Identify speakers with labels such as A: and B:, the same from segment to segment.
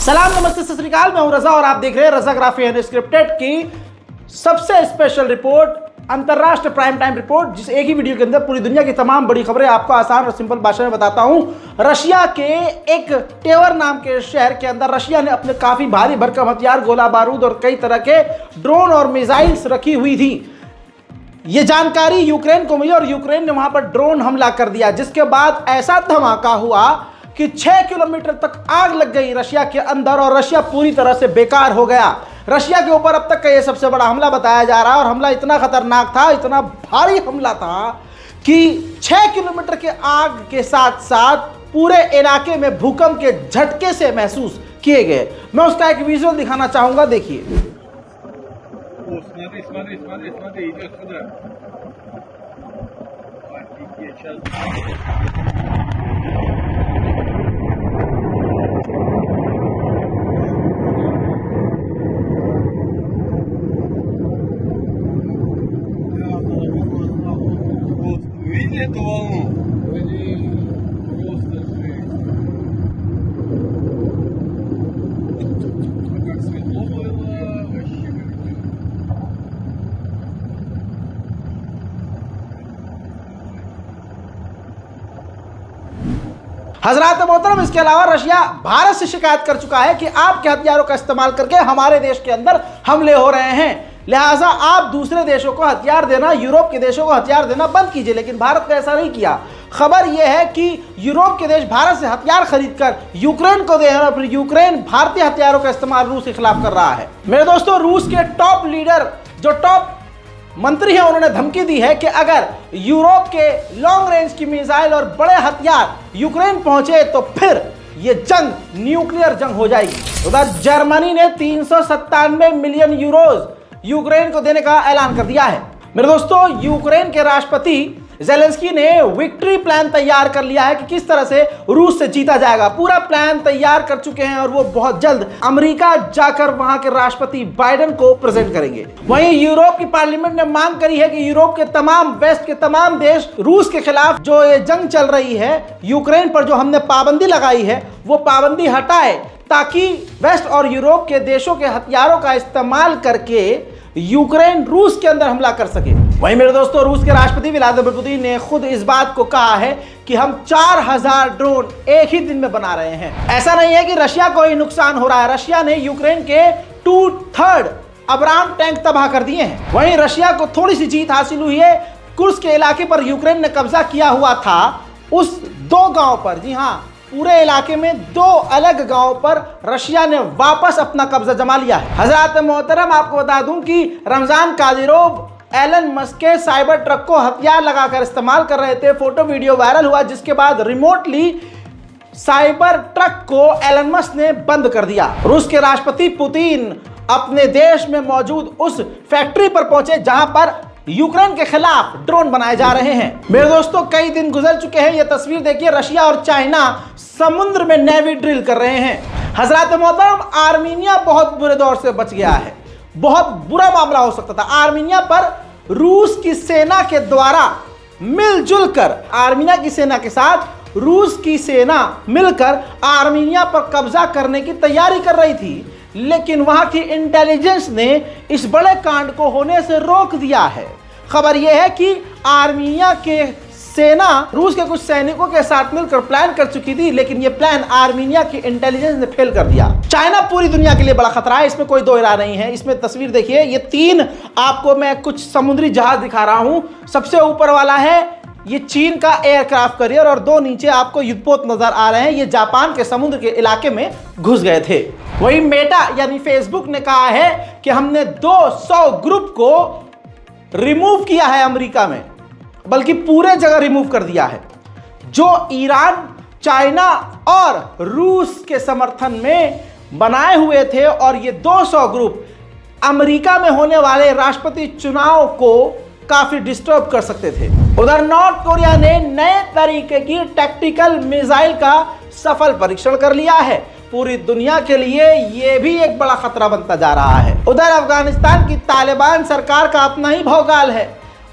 A: सलाम नमस्ते सत श्री अकाल, मैं हूं रजा और आप देख रहे हैं रजाग्राफी अनस्क्रिप्टेड की सबसे स्पेशल रिपोर्ट, अंतरराष्ट्रीय प्राइम टाइम रिपोर्ट, जिस एक ही वीडियो के अंदर पूरी दुनिया की तमाम बड़ी खबरें आपको आसान और सिंपल भाषा में बताता हूं। रशिया के एक टेवर नाम के शहर के अंदर रशिया ने अपने काफी भारी भरकम हथियार, गोला बारूद और कई तरह के ड्रोन और मिसाइल्स रखी हुई थी। ये जानकारी यूक्रेन को मिली और यूक्रेन ने वहां पर ड्रोन हमला कर दिया, जिसके बाद ऐसा धमाका हुआ कि 6 किलोमीटर तक आग लग गई रशिया के अंदर और रशिया पूरी तरह से बेकार हो गया। रशिया के ऊपर अब तक का ये सबसे बड़ा हमला बताया जा रहा है और हमला इतना खतरनाक था, इतना भारी हमला था कि 6 किलोमीटर के आग के साथ साथ पूरे इलाके में भूकंप के झटके से महसूस किए गए। मैं उसका एक विजुअल दिखाना चाहूंगा, देखिए।
B: Смотри, идет сюда. Офигеть, сейчас. Вот, видели эту волну? Просто жесть. Как светло было, вообще как-то.
A: हजरात मोहतरम, इसके अलावा रशिया भारत से शिकायत कर चुका है कि आपके हथियारों का इस्तेमाल करके हमारे देश के अंदर हमले हो रहे हैं, लिहाजा आप दूसरे देशों को हथियार देना, यूरोप के देशों को हथियार देना बंद कीजिए। लेकिन भारत ने ऐसा नहीं किया। खबर यह है कि यूरोप के देश भारत से हथियार खरीदकर यूक्रेन को दे रहे हैं और फिर यूक्रेन भारतीय हथियारों का इस्तेमाल रूस के खिलाफ कर रहा है। मेरे दोस्तों, रूस के टॉप लीडर, जो टॉप मंत्री हैं, उन्होंने धमकी दी है कि अगर यूरोप के लॉन्ग रेंज की मिसाइल और बड़े हथियार यूक्रेन पहुंचे तो फिर ये जंग न्यूक्लियर जंग हो जाएगी। उधर जर्मनी ने 397 मिलियन यूरोज यूक्रेन को देने का ऐलान कर दिया है। मेरे दोस्तों, यूक्रेन के राष्ट्रपति ज़ेलेंस्की ने विक्ट्री प्लान तैयार कर लिया है कि किस तरह से रूस से जीता जाएगा। पूरा प्लान तैयार कर चुके हैं और वो बहुत जल्द अमेरिका जाकर वहां के राष्ट्रपति बाइडेन को प्रेजेंट करेंगे। वहीं यूरोप की पार्लियामेंट ने मांग करी है कि यूरोप के तमाम, वेस्ट के तमाम देश रूस के खिलाफ जो ये जंग चल रही है यूक्रेन पर, जो हमने पाबंदी लगाई है, वो पाबंदी हटाए ताकि वेस्ट और यूरोप के देशों के हथियारों का इस्तेमाल करके यूक्रेन रूस के अंदर हमला कर सके। वहीं मेरे दोस्तों, रूस के राष्ट्रपति व्लादिमीर पुतिन ने खुद इस बात को कहा है कि हम 4000 ड्रोन एक ही दिन में बना रहे हैं। ऐसा नहीं है कि रशिया को ही नुकसान हो रहा है। रशिया ने यूक्रेन के 2/3 अब्राम टैंक तबाह कर दिए हैं। वहीं रशिया को थोड़ी सी जीत हासिल हुई है। कुर्स्क के इलाके पर यूक्रेन ने कब्जा किया हुआ था, उस 2 गांव पर, जी हां, पूरे इलाके में 2 अलग गांवों पर रशिया ने वापस अपना कब्जा जमा लिया है। हजरात मोहतरम, आपको बता दूं कि रमजान कादिरोव एलन मस्क के साइबर ट्रक को हथियार लगाकर इस्तेमाल कर रहे थे। फोटो वीडियो वायरल हुआ, जिसके बाद रिमोटली साइबर ट्रक को एलन मस्क ने बंद कर दिया। रूस के राष्ट्रपति पुतिन अपने देश में मौजूद उस फैक्ट्री पर पहुंचे जहां पर यूक्रेन के खिलाफ ड्रोन बनाए जा रहे हैं। मेरे दोस्तों, कई दिन गुजर चुके हैं। यह तस्वीर देखिए, रशिया और चाइना समुद्र में नेवी ड्रिल कर रहे हैं। हजरात मोहतरम, आर्मीनिया बहुत बुरे दौर से बच गया है। बहुत बुरा मामला हो सकता था। आर्मीनिया पर रूस की सेना के द्वारा मिलजुल कर, आर्मीनिया की सेना के साथ रूस की सेना मिलकर आर्मीनिया पर कब्जा करने की तैयारी कर रही थी, लेकिन वहां की इंटेलिजेंस ने इस बड़े कांड को होने से रोक दिया है। खबर यह है कि आर्मीनिया के सेना रूस के कुछ सैनिकों के साथ मिलकर प्लान कर चुकी थी, लेकिन यह प्लान आर्मीनिया की इंटेलिजेंस ने फेल कर दिया। चाइना पूरी दुनिया के लिए बड़ा खतरा है, इसमें कोई दो राय नहीं है। इसमें तस्वीर देखिए, ये 3 आपको मैं कुछ समुद्री जहाज दिखा रहा हूं। सबसे ऊपर वाला है ये चीन का एयरक्राफ्ट कैरियर और 2 नीचे आपको युद्धपोत नजर आ रहे हैं। ये जापान के समुद्र के इलाके में घुस गए थे। वही मेटा यानी फेसबुक ने कहा है कि हमने 200 ग्रुप को रिमूव किया है अमेरिका में, बल्कि पूरे जगह रिमूव कर दिया है, जो ईरान, चाइना और रूस के समर्थन में बनाए हुए थे। और ये 200 ग्रुप अमेरिका में होने वाले राष्ट्रपति चुनाव को काफी डिस्टर्ब कर सकते थे। उधर नॉर्थ कोरिया ने नए तरीके की टैक्टिकल मिसाइल का सफल परीक्षण कर लिया है। पूरी दुनिया के लिए यह भी एक बड़ा खतरा बनता जा रहा है। उधर अफगानिस्तान की तालिबान सरकार का अपना ही भौकाल है।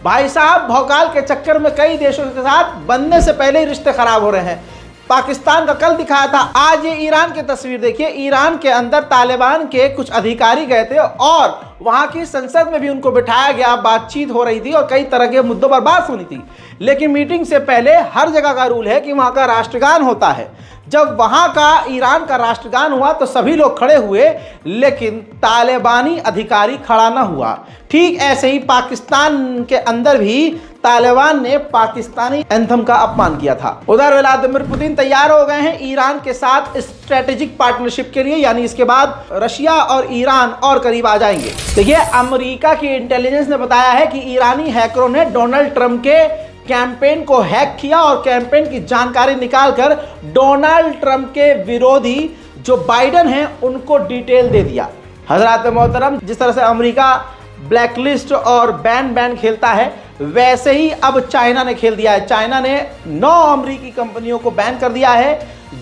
A: भाई साहब, भौकाल के चक्कर में कई देशों के साथ बनने से पहले ही रिश्ते खराब हो रहे हैं। पाकिस्तान का कल दिखाया था। आज ये ईरान की तस्वीर देखिए। ईरान के अंदर तालिबान के कुछ अधिकारी गए थे और वहां की संसद में भी उनको बिठाया गया, बातचीत हो रही थी और कई तरह के मुद्दों पर बात होनी थी। लेकिन मीटिंग से पहले हर जगह का रूल है कि वहां का राष्ट्रगान होता है। जब वहां का ईरान का राष्ट्रगान हुआ तो सभी लोग खड़े हुए, लेकिन तालिबानी अधिकारी खड़ा ना हुआ। ठीक ऐसे ही पाकिस्तान के अंदर भी तालिबान ने पाकिस्तानी एंथम का अपमान किया था। उधर व्लादिमीर पुतिन तैयार हो गए हैं ईरान के साथ स्ट्रेटेजिक पार्टनरशिप के लिए, यानी इसके बाद रशिया और ईरान और करीब आ जाएंगे। देखिए, अमेरिका की इंटेलिजेंस ने बताया है कि ईरानी हैकरों ने डोनाल्ड ट्रंप के कैंपेन को हैक किया और कैंपेन की जानकारी निकालकर डोनाल्ड ट्रंप के विरोधी जो बाइडेन हैं उनको डिटेल दे दिया। हजरात मोहतरम, जिस तरह से अमेरिका ब्लैकलिस्ट और बैन खेलता है, वैसे ही अब चाइना ने खेल दिया है। चाइना ने 9 अमेरिकी कंपनियों को बैन कर दिया है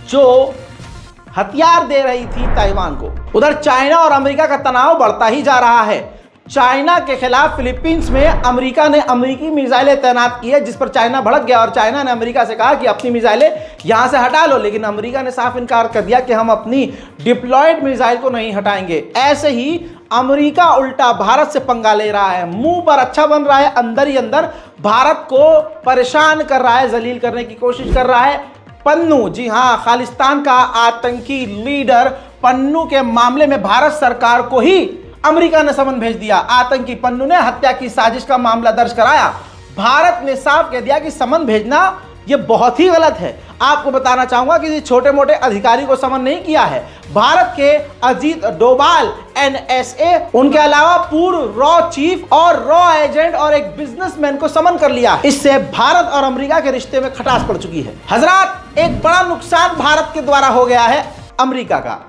A: जो हथियार दे रही थी ताइवान को। उधर चाइना और अमेरिका का तनाव बढ़ता ही जा रहा है। चाइना के खिलाफ फिलीपींस में अमेरिका ने अमेरिकी मिसाइलें तैनात की है, जिस पर चाइना भड़क गया और चाइना ने अमेरिका से कहा कि अपनी मिसाइलें यहां से हटा लो। लेकिन अमेरिका ने साफ इनकार कर दिया कि हम अपनी डिप्लॉयड मिसाइल को नहीं हटाएंगे। ऐसे ही अमेरिका उल्टा भारत से पंगा ले रहा है, मुंह पर अच्छा बन रहा है, अंदर ही अंदर भारत को परेशान कर रहा है, जलील करने की कोशिश कर रहा है। पन्नू, जी हाँ, खालिस्तान का आतंकी लीडर पन्नू के मामले में भारत सरकार को ही अमेरिका ने समन भेज दिया। आतंकी पन्नू ने हत्या की साजिश का मामला दर्ज कराया। भारत ने साफ कह दिया कि समन भेजना यह बहुत ही गलत है। आपको बताना चाहूंगा कि छोटे मोटे अधिकारी को समन नहीं किया है। भारत के अजीत डोभाल NSA, उनके अलावा पूर्व रॉ चीफ और रॉ एजेंट और एक बिजनेसमैन को समन कर लिया। इससे भारत और अमेरिका के रिश्ते में खटास पड़ चुकी है। हजरात, एक बड़ा नुकसान भारत के द्वारा हो गया है अमेरिका का।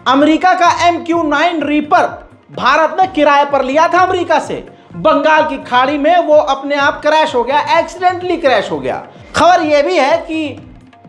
A: अमेरिका का MQ-9 रीपर भारत ने किराए पर लिया था अमेरिका से। बंगाल की खाड़ी में वो अपने आप क्रैश हो गया, एक्सीडेंटली क्रैश हो गया। खबर यह भी है कि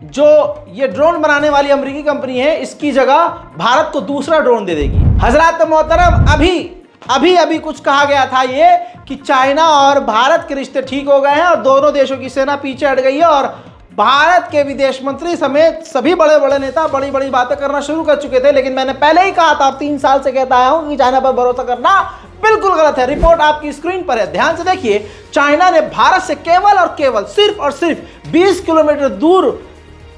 A: जो ये ड्रोन बनाने वाली अमेरिकी कंपनी है, इसकी जगह भारत को दूसरा ड्रोन दे देगी। हजरात मोहतरम, अभी कुछ कहा गया था ये कि चाइना और भारत के रिश्ते ठीक हो गए हैं और दोनों देशों की सेना पीछे हट गई है और भारत के विदेश मंत्री समेत सभी बड़े बड़े नेता बड़ी बड़ी बातें करना शुरू कर चुके थे। लेकिन मैंने पहले ही कहा था, 3 साल से कहता आया हूं कि चाइना पर भरोसा करना बिल्कुल गलत है। रिपोर्ट आपकी स्क्रीन पर है, ध्यान से देखिए। चाइना ने भारत से केवल और केवल सिर्फ 20 किलोमीटर दूर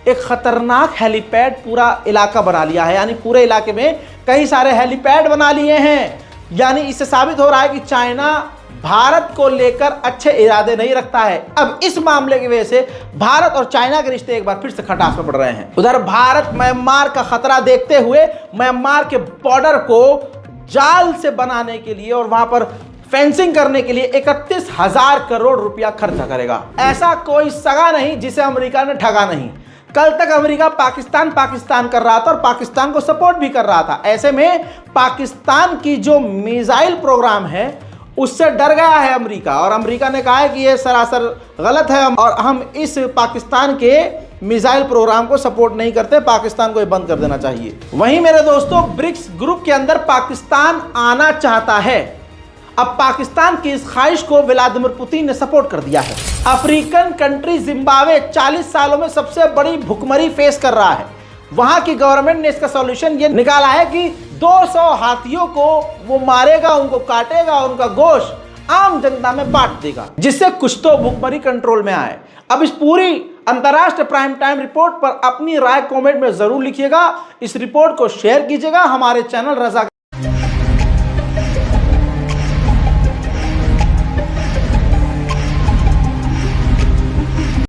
A: एक खतरनाक हेलीपैड पूरा इलाका बना लिया है। यानी पूरे इलाके में कई सारे हेलीपैड बना लिए हैं। यानी इससे साबित हो रहा है कि चाइना भारत को लेकर अच्छे इरादे नहीं रखता है। अब इस मामले की वजह से भारत और चाइना के रिश्ते एक बार फिर से खटास में पड़ रहे हैं। उधर भारत म्यांमार का खतरा देखते हुए म्यांमार के बॉर्डर को जाल से बनाने के लिए और वहां पर फेंसिंग करने के लिए 31,000 करोड़ रुपया खर्चा करेगा। ऐसा कोई सगा नहीं जिसे अमेरिका ने ठगा नहीं। कल तक अमेरिका पाकिस्तान कर रहा था और पाकिस्तान को सपोर्ट भी कर रहा था। ऐसे में पाकिस्तान की जो मिसाइल प्रोग्राम है उससे डर गया है अमेरिका और अमेरिका ने कहा है कि यह सरासर गलत है और हम इस पाकिस्तान के मिसाइल प्रोग्राम को सपोर्ट नहीं करते, पाकिस्तान को ये बंद कर देना चाहिए। वहीं मेरे दोस्तों, ब्रिक्स ग्रुप के अंदर पाकिस्तान आना चाहता है। अब पाकिस्तान की इस ख्वाहिश को व्लादिमीर पुतिन ने सपोर्ट कर दिया है। अफ्रीकन कंट्री जिम्बाब्वे 40 सालों में सबसे बड़ी भुखमरी फेस कर रहा है। वहां की गवर्नमेंट ने इसका सॉल्यूशन ये निकाला है कि 200 हाथियों को वो मारेगा, उनको काटेगा, उनका गोश्त आम जनता में बांट देगा, जिससे कुछ तो भुखमरी कंट्रोल में आए। अब इस पूरी अंतरराष्ट्रीय प्राइम टाइम रिपोर्ट पर अपनी राय कमेंट में जरूर लिखिएगा। इस रिपोर्ट को शेयर कीजिएगा। हमारे चैनल रजा